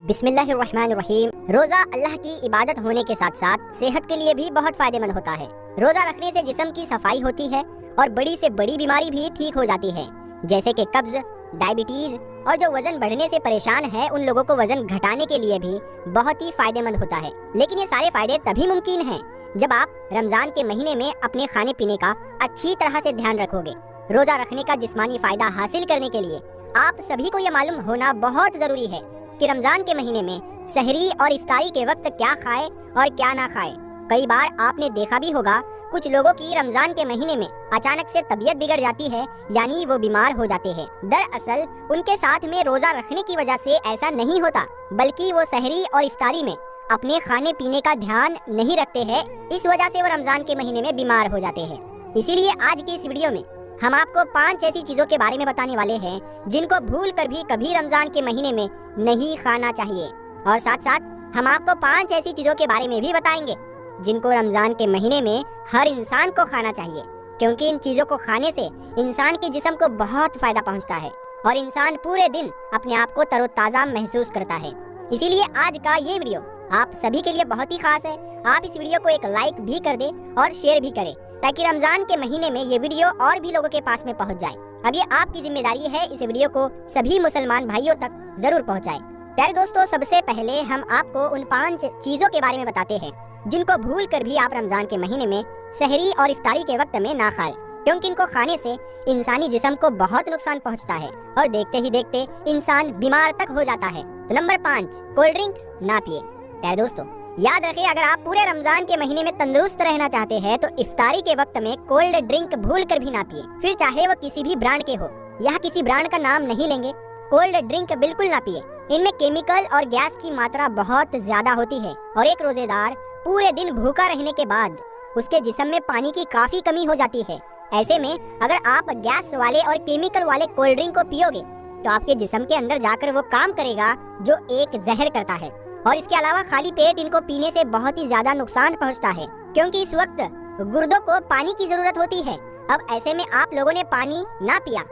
बिस्मिल्लाहिर्रहमानिर्रहीम। रोज़ा अल्लाह की इबादत होने के साथ साथ सेहत के लिए भी बहुत फायदेमंद होता है। रोज़ा रखने से जिस्म की सफाई होती है और बड़ी से बड़ी बीमारी भी ठीक हो जाती है, जैसे कि कब्ज, डायबिटीज और जो वजन बढ़ने से परेशान है उन लोगों को वजन घटाने के लिए भी बहुत ही फायदेमंद होता है। लेकिन ये सारे फायदे तभी मुमकिन हैं जब आप रमजान के महीने में अपने खाने पीने का अच्छी तरह से ध्यान रखोगे। रोज़ा रखने का जिस्मानी फायदा हासिल करने के लिए आप सभी को ये मालूम होना बहुत जरूरी है कि रमजान के महीने में सहरी और इफ्तारी के वक्त क्या खाए और क्या ना खाए। कई बार आपने देखा भी होगा कुछ लोगों की रमजान के महीने में अचानक से तबीयत बिगड़ जाती है, यानी वो बीमार हो जाते हैं। दरअसल उनके साथ में रोजा रखने की वजह से ऐसा नहीं होता, बल्कि वो सहरी और इफ्तारी में अपने खाने पीने का ध्यान नहीं रखते हैं। इस वजह से वो रमजान के महीने में बीमार हो जाते हैं। इसीलिए आज की इस वीडियो में हम आपको 5 ऐसी चीजों के बारे में बताने वाले हैं जिनको भूल कर भी कभी रमजान के महीने में नहीं खाना चाहिए, और साथ साथ हम आपको 5 ऐसी चीजों के बारे में भी बताएंगे जिनको रमजान के महीने में हर इंसान को खाना चाहिए, क्योंकि इन चीजों को खाने से इंसान के जिस्म को बहुत फायदा पहुंचता है और इंसान पूरे दिन अपने आप को तरोताजा महसूस करता है। इसीलिए आज का ये वीडियो आप सभी के लिए बहुत ही खास है। आप इस वीडियो को एक लाइक भी कर दे और शेयर भी करें ताकि रमजान के महीने में ये वीडियो और भी लोगों के पास में पहुंच जाए। अब ये आपकी जिम्मेदारी है इस वीडियो को सभी मुसलमान भाइयों तक जरूर पहुंचाएं। प्यारे दोस्तों, सबसे पहले हम आपको उन 5 चीजों के बारे में बताते हैं जिनको भूल कर भी आप रमजान के महीने में सहरी और इफ्तारी के वक्त में ना खाएं, क्योंकि इनको खाने से इंसानी जिस्म को बहुत नुकसान पहुंचता है और देखते ही देखते इंसान बीमार तक हो जाता है। तो नंबर 5, कोल्ड ड्रिंक ना पिए। प्यारे दोस्तों, याद रखें, अगर आप पूरे रमजान के महीने में तंदुरुस्त रहना चाहते हैं तो इफ्तारी के वक्त में कोल्ड ड्रिंक भूल कर भी ना पिए, फिर चाहे वो किसी भी ब्रांड के हो। यह किसी ब्रांड का नाम नहीं लेंगे। कोल्ड ड्रिंक बिल्कुल ना पिए। इनमें केमिकल और गैस की मात्रा बहुत ज्यादा होती है और एक रोजेदार पूरे दिन भूखा रहने के बाद उसके जिस्म में पानी की काफी कमी हो जाती है। ऐसे में अगर आप गैस वाले और केमिकल वाले कोल्ड ड्रिंक को पियोगे तो आपके जिस्म के अंदर जाकर वो काम करेगा जो एक जहर करता है, और इसके अलावा खाली पेट इनको पीने से बहुत ही ज्यादा नुकसान पहुंचता है, क्योंकि इस वक्त गुर्दों को पानी की जरूरत होती है। अब ऐसे में आप लोगों ने पानी ना पिया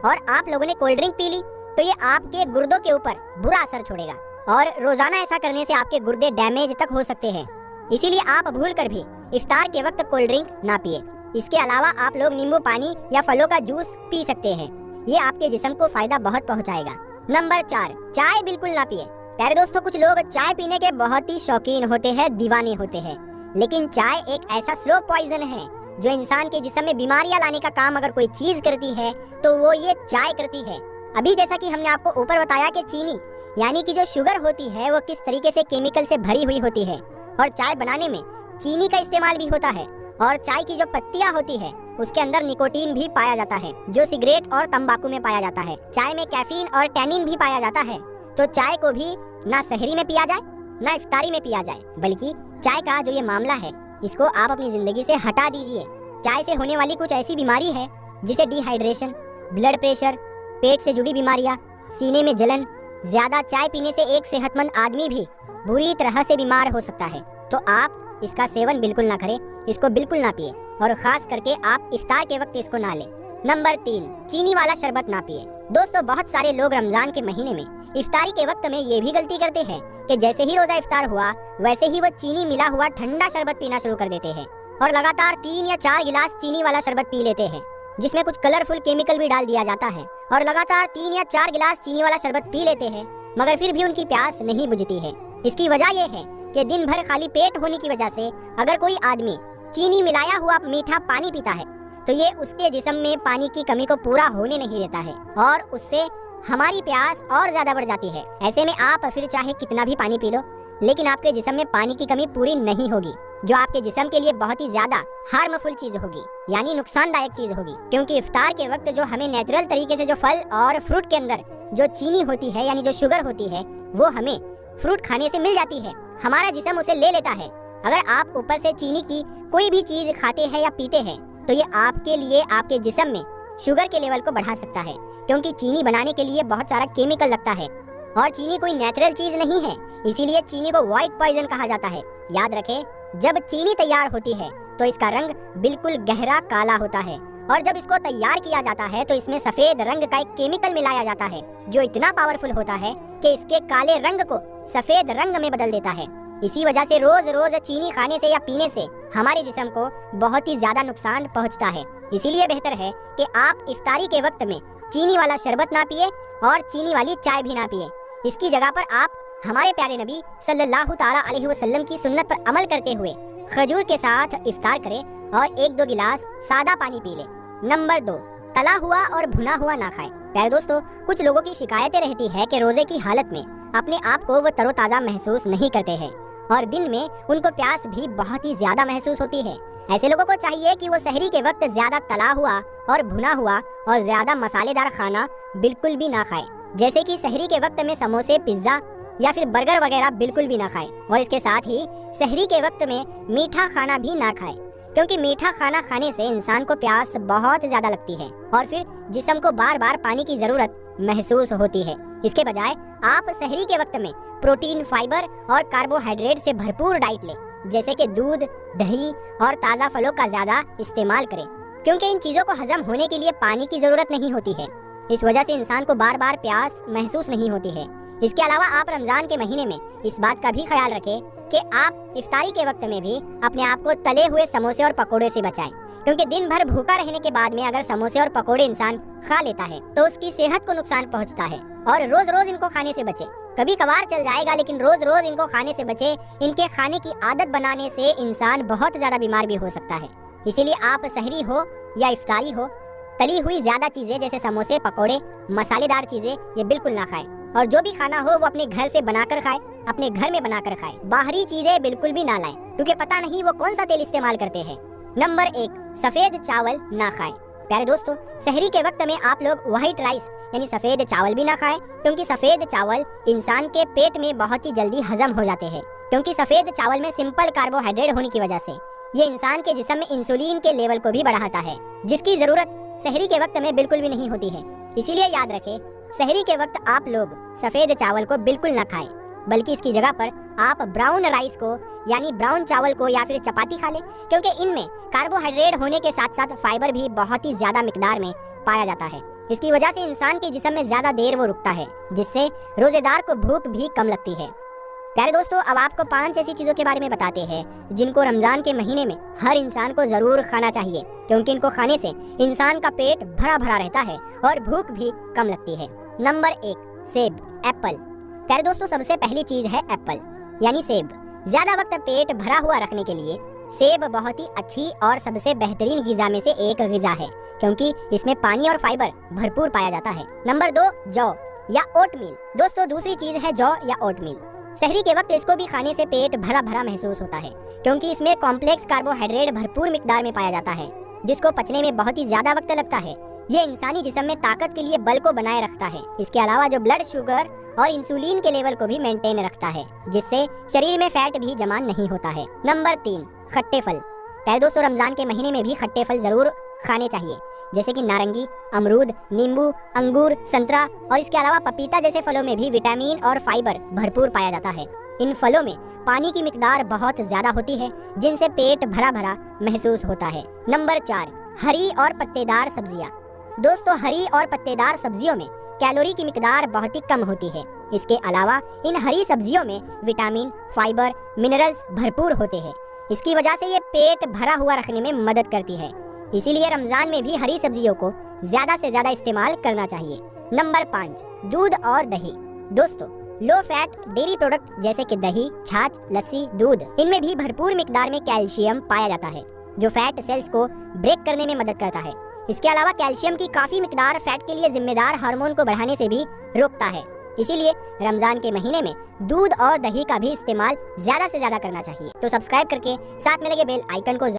और आप लोगों ने कोल्ड ड्रिंक पी ली तो ये आपके गुर्दों के ऊपर बुरा असर छोड़ेगा और रोजाना ऐसा करने से आपके गुर्दे डैमेज तक हो सकते हैं। इसीलिए आप भूल कर भी इफ्तार के वक्त कोल्ड ड्रिंक ना पिए। इसके अलावा आप लोग नींबू पानी या फलों का जूस पी सकते हैं, ये आपके जिस्म को फायदा बहुत पहुँचाएगा। नंबर 4, चाय बिल्कुल ना पिए। प्यारे दोस्तों, कुछ लोग चाय पीने के बहुत ही शौकीन होते हैं, दीवाने होते हैं, लेकिन चाय एक ऐसा स्लो पॉइजन है जो इंसान के जिस्म में बीमारियां लाने का काम अगर कोई चीज करती है तो वो ये चाय करती है। अभी जैसा कि हमने आपको ऊपर बताया कि चीनी यानी कि जो शुगर होती है वो किस तरीके से केमिकल से भरी हुई होती है, और चाय बनाने में चीनी का इस्तेमाल भी होता है, और चाय की जो पत्तियां होती है उसके अंदर निकोटीन भी पाया जाता है जो सिगरेट और तंबाकू में पाया जाता है। चाय में कैफीन और टैनिन भी पाया जाता है। तो चाय को भी ना सहरी में पिया जाए ना इफ्तारी में पिया जाए, बल्कि चाय का जो ये मामला है इसको आप अपनी जिंदगी से हटा दीजिए। चाय से होने वाली कुछ ऐसी बीमारी है जिसे डिहाइड्रेशन, ब्लड प्रेशर, पेट से जुड़ी बीमारियां, सीने में जलन, ज्यादा चाय पीने से एक सेहतमंद आदमी भी बुरी तरह से बीमार हो सकता है। तो आप इसका सेवन बिल्कुल ना करें, इसको बिल्कुल ना पिए, और खास करके आप इफ्तार के वक्त इसको ना लें। नंबर 3, चीनी वाला शरबत ना पिए। दोस्तों, बहुत सारे लोग रमजान के महीने में इफ्तारी के वक्त में ये भी गलती करते हैं कि जैसे ही रोजा इफ्तार हुआ वैसे ही वो चीनी मिला हुआ ठंडा शरबत पीना शुरू कर देते हैं और लगातार 3 या 4 गिलास चीनी वाला शरबत पी लेते हैं, जिसमें कुछ कलरफुल केमिकल भी डाल दिया जाता है, और लगातार 3 या 4 गिलास चीनी वाला शरबत पी लेते हैं, मगर फिर भी उनकी प्यास नहीं बुझती है। इसकी वजह यह है कि दिन भर खाली पेट होने की वजह से अगर कोई आदमी चीनी मिलाया हुआ मीठा पानी पीता है तो ये उसके जिस्म में पानी की कमी को पूरा होने नहीं देता है और उससे हमारी प्यास और ज्यादा बढ़ जाती है। ऐसे में आप फिर चाहे कितना भी पानी पी लो, लेकिन आपके जिस्म में पानी की कमी पूरी नहीं होगी, जो आपके जिस्म के लिए बहुत ही ज्यादा हार्मफुल चीज होगी, यानी नुकसानदायक चीज होगी। क्योंकि इफ्तार के वक्त जो हमें नेचुरल तरीके से जो फल और फ्रूट के अंदर जो चीनी होती है यानी जो शुगर होती है वो हमें फ्रूट खाने से मिल जाती है, हमारा जिस्म उसे ले लेता है। अगर आप ऊपर से चीनी की कोई भी चीज खाते हैं या पीते हैं तो ये आपके लिए आपके जिस्म में शुगर के लेवल को बढ़ा सकता है, क्योंकि चीनी बनाने के लिए बहुत सारा केमिकल लगता है और चीनी कोई नेचुरल चीज नहीं है, इसीलिए चीनी को व्हाइट पॉइजन कहा जाता है। याद रखें, जब चीनी तैयार होती है तो इसका रंग बिल्कुल गहरा काला होता है, और जब इसको तैयार किया जाता है तो इसमें सफेद रंग का एक केमिकल मिलाया जाता है जो इतना पावरफुल होता है कि इसके काले रंग को सफेद रंग में बदल देता है। इसी वजह से रोज रोज चीनी खाने से या पीने से हमारे जिस्म को बहुत ही ज्यादा नुकसान पहुंचता है। इसीलिए बेहतर है कि आप इफ्तारी के वक्त में चीनी वाला शरबत ना पिए और चीनी वाली चाय भी ना पिए। इसकी जगह पर आप हमारे प्यारे नबी सल्लल्लाहु ताला अलैहि वसल्लम की सुन्नत पर अमल करते हुए खजूर के साथ इफ्तार करें और 1-2 गिलास सादा पानी पी लें। नंबर 2, तला हुआ और भुना हुआ ना खाएं। प्यारे दोस्तों, कुछ लोगों की शिकायतें रहती है कि रोजे की हालत में अपने आप को वो तरोताज़ा महसूस नहीं करते हैं और दिन में उनको प्यास भी बहुत ही ज्यादा महसूस होती है। ऐसे लोगों को चाहिए कि वो सहरी के वक्त ज्यादा तला हुआ और भुना हुआ और ज्यादा मसालेदार खाना बिल्कुल भी ना खाए। जैसे कि सहरी के वक्त में समोसे, पिज्जा या फिर बर्गर वगैरह बिल्कुल भी ना खाएं। और इसके साथ ही सहरी के वक्त में मीठा खाना भी ना खाएं, क्योंकि मीठा खाना खाने से इंसान को प्यास बहुत ज्यादा लगती है और फिर जिस्म को बार बार पानी की जरूरत महसूस होती है। इसके बजाय आप सहरी के वक्त में प्रोटीन, फाइबर और कार्बोहाइड्रेट से भरपूर डाइट लें, जैसे कि दूध, दही और ताज़ा फलों का ज्यादा इस्तेमाल करें, क्योंकि इन चीज़ों को हजम होने के लिए पानी की जरूरत नहीं होती है। इस वजह से इंसान को बार बार प्यास महसूस नहीं होती है। इसके अलावा आप रमजान के महीने में इस बात का भी ख्याल रखें कि आप इफ्तारी के वक्त में भी अपने आप को तले हुए समोसे और पकोड़े से बचाएं, क्योंकि दिन भर भूखा रहने के बाद में अगर समोसे और पकोड़े इंसान खा लेता है तो उसकी सेहत को नुकसान पहुंचता है। और रोज रोज इनको खाने से बचे। कभी कभार चल जाएगा, लेकिन रोज रोज इनको खाने से बचे। इनके खाने की आदत बनाने से इंसान बहुत ज्यादा बीमार भी हो सकता है। इसीलिए आप सहरी हो या इफ्तारी हो, तली हुई ज्यादा चीजें जैसे समोसे, पकोड़े, मसालेदार चीजें ये बिल्कुल ना खाएं। और जो भी खाना हो वो अपने घर से बनाकर खाएं, अपने घर में बनाकर खाएं। बाहरी चीजें बिल्कुल भी ना लाएं, क्योंकि पता नहीं वो कौन सा तेल इस्तेमाल करते हैं। नंबर 1, सफेद चावल ना खाएं। प्यारे दोस्तों, सहरी के वक्त में आप लोग व्हाइट राइस यानी सफेद चावल भी ना खाएं, क्योंकि सफेद चावल इंसान के पेट में बहुत ही जल्दी हजम हो जाते हैं। क्योंकि सफेद चावल में सिंपल कार्बोहाइड्रेट होने की वजह से ये इंसान के जिस्म में इंसुलिन के लेवल को भी बढ़ाता है, जिसकी जरूरत सहरी के वक्त में बिल्कुल भी नहीं होती है। इसीलिए याद रखें, सहरी के वक्त आप लोग सफेद चावल को बिल्कुल न खाएं, बल्कि इसकी जगह पर आप ब्राउन राइस को यानी ब्राउन चावल को या फिर चपाती खा लें, क्योंकि इनमें कार्बोहाइड्रेट होने के साथ साथ फाइबर भी बहुत ही ज्यादा मिकदार में पाया जाता है। इसकी वजह से इंसान के जिस्म में ज्यादा देर वो रुकता है, जिससे रोजेदार को भूख भी कम लगती है। प्यारे दोस्तों, अब आपको 5 ऐसी चीजों के बारे में बताते हैं जिनको रमजान के महीने में हर इंसान को जरूर खाना चाहिए, क्योंकि इनको खाने से इंसान का पेट भरा भरा रहता है और भूख भी कम लगती है। नंबर 1, सेब, एप्पल। प्यारे दोस्तों, सबसे पहली चीज है एप्पल यानी सेब। ज्यादा वक्त पेट भरा हुआ रखने के लिए सेब बहुत ही अच्छी और सबसे बेहतरीन ग़िज़ा में से एक ग़िज़ा है, क्योंकि इसमें पानी और फाइबर भरपूर पाया जाता है। नंबर 2, जौ या ओटमील। दोस्तों, दूसरी चीज है जौ या ओटमील। सहरी के वक्त इसको भी खाने से पेट भरा भरा महसूस होता है, क्योंकि इसमें कॉम्प्लेक्स कार्बोहाइड्रेट भरपूर मिकदार में पाया जाता है, जिसको पचने में बहुत ही ज्यादा वक्त लगता है। ये इंसानी जिस्म में ताकत के लिए बल को बनाए रखता है। इसके अलावा जो ब्लड शुगर और इंसुलिन के लेवल को भी मेंटेन रखता है, जिससे शरीर में फैट भी जमा नहीं होता है। नंबर 3, खट्टे फल। प्यारे दोस्तों, रमजान के महीने में भी खट्टे फल जरूर खाने चाहिए, जैसे कि नारंगी, अमरूद, नींबू, अंगूर, संतरा और इसके अलावा पपीता जैसे फलों में भी विटामिन और फाइबर भरपूर पाया जाता है। इन फलों में पानी की मिकदार बहुत ज्यादा होती है, जिनसे पेट भरा भरा महसूस होता है। नंबर 4, हरी और पत्तेदार सब्जियां। दोस्तों, हरी और पत्तेदार सब्जियों में कैलोरी की मिकदार बहुत ही कम होती है। इसके अलावा इन हरी सब्जियों में विटामिन, फाइबर, मिनरल्स भरपूर होते हैं। इसकी वजह से ये पेट भरा हुआ रखने में मदद करती है। इसीलिए रमजान में भी हरी सब्जियों को ज्यादा से ज्यादा इस्तेमाल करना चाहिए। नंबर 5, दूध और दही। दोस्तों, लो फैट डेयरी प्रोडक्ट जैसे कि दही, छाछ, लस्सी, दूध, इनमें भी भरपूर मिकदार में कैल्शियम पाया जाता है, जो फैट सेल्स को ब्रेक करने में मदद करता है। इसके अलावा कैल्शियम की काफी मिकदार फैट के लिए जिम्मेदार हार्मोन को बढ़ाने से भी रोकता है। इसीलिए रमजान के महीने में दूध और दही का भी इस्तेमाल ज्यादा से ज्यादा करना चाहिए। तो सब्सक्राइब करके साथ में लगे बेल आइकन को